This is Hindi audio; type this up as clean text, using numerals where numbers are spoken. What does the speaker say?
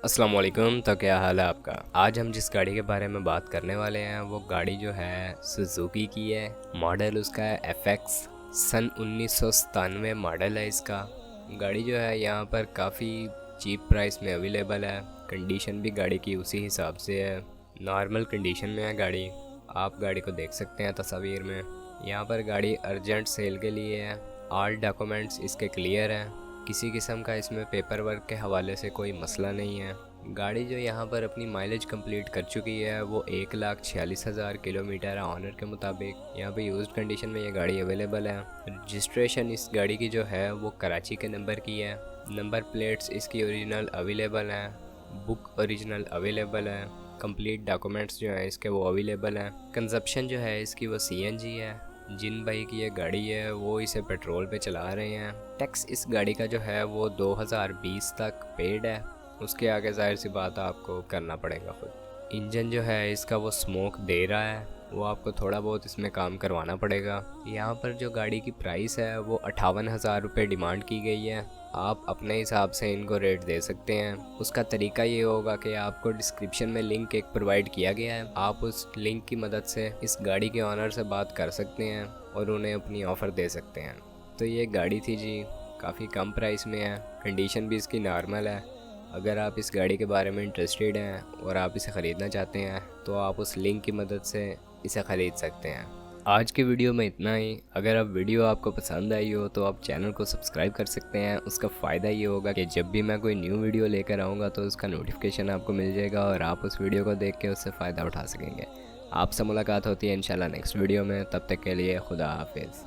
अस्सलाम वालेकुम। तो क्या हाल है आपका। आज हम जिस गाड़ी के बारे में बात करने वाले हैं वो गाड़ी जो है सुजुकी की है। मॉडल उसका है FX। सन 1997 मॉडल है इसका। गाड़ी जो है यहाँ पर काफ़ी चीप प्राइस में अवेलेबल है। कंडीशन भी गाड़ी की उसी हिसाब से है, नॉर्मल कंडीशन में है गाड़ी। आप गाड़ी को देख सकते हैं तस्वीर में। यहाँ पर गाड़ी अर्जेंट सेल के लिए है। ऑल डॉक्यूमेंट्स इसके क्लियर हैं। किसी किस्म का इसमें पेपर वर्क के हवाले से कोई मसला नहीं है। गाड़ी जो यहाँ पर अपनी माइलेज कंप्लीट कर चुकी है वो 1,46,000 किलोमीटर है ऑनर के मुताबिक। यहाँ पे यूज्ड कंडीशन में ये गाड़ी अवेलेबल है। रजिस्ट्रेशन इस गाड़ी की जो है वो कराची के नंबर की है। नंबर प्लेट्स इसकी ओरिजिनल अवेलेबल हैं। बुक ओरिजिनल अवेलेबल है। कंप्लीट डॉक्यूमेंट्स जो है इसके वो अवेलेबल हैं। कंजप्शन जो है इसकी वो CNG है। जिन भाई की ये गाड़ी है वो इसे पेट्रोल पे चला रहे हैं। टैक्स इस गाड़ी का जो है वो 2020 तक पेड है। उसके आगे जाहिर सी बात है आपको करना पड़ेगा खुद। इंजन जो है इसका वो स्मोक दे रहा है, वो आपको थोड़ा बहुत इसमें काम करवाना पड़ेगा। यहाँ पर जो गाड़ी की प्राइस है वो 58,000 रुपये डिमांड की गई है। आप अपने हिसाब से इनको रेट दे सकते हैं। उसका तरीका ये होगा कि आपको डिस्क्रिप्शन में लिंक एक प्रोवाइड किया गया है। आप उस लिंक की मदद से इस गाड़ी के ऑनर से बात कर सकते हैं और उन्हें अपनी ऑफ़र दे सकते हैं। तो ये गाड़ी थी जी, काफ़ी कम प्राइस में है। कंडीशन भी इसकी नॉर्मल है। अगर आप इस गाड़ी के बारे में इंटरेस्टेड हैं और आप इसे ख़रीदना चाहते हैं तो आप उस लिंक की मदद से इसे ख़रीद सकते हैं। आज की वीडियो में इतना ही। अगर अब वीडियो आपको पसंद आई हो तो आप चैनल को सब्सक्राइब कर सकते हैं। उसका फ़ायदा ये होगा कि जब भी मैं कोई न्यू वीडियो लेकर आऊँगा तो उसका नोटिफिकेशन आपको मिल जाएगा और आप उस वीडियो को देख के उससे फ़ायदा उठा सकेंगे। आपसे मुलाकात होती है इंशाल्लाह नेक्स्ट वीडियो में। तब तक के लिए खुदा हाफिज़।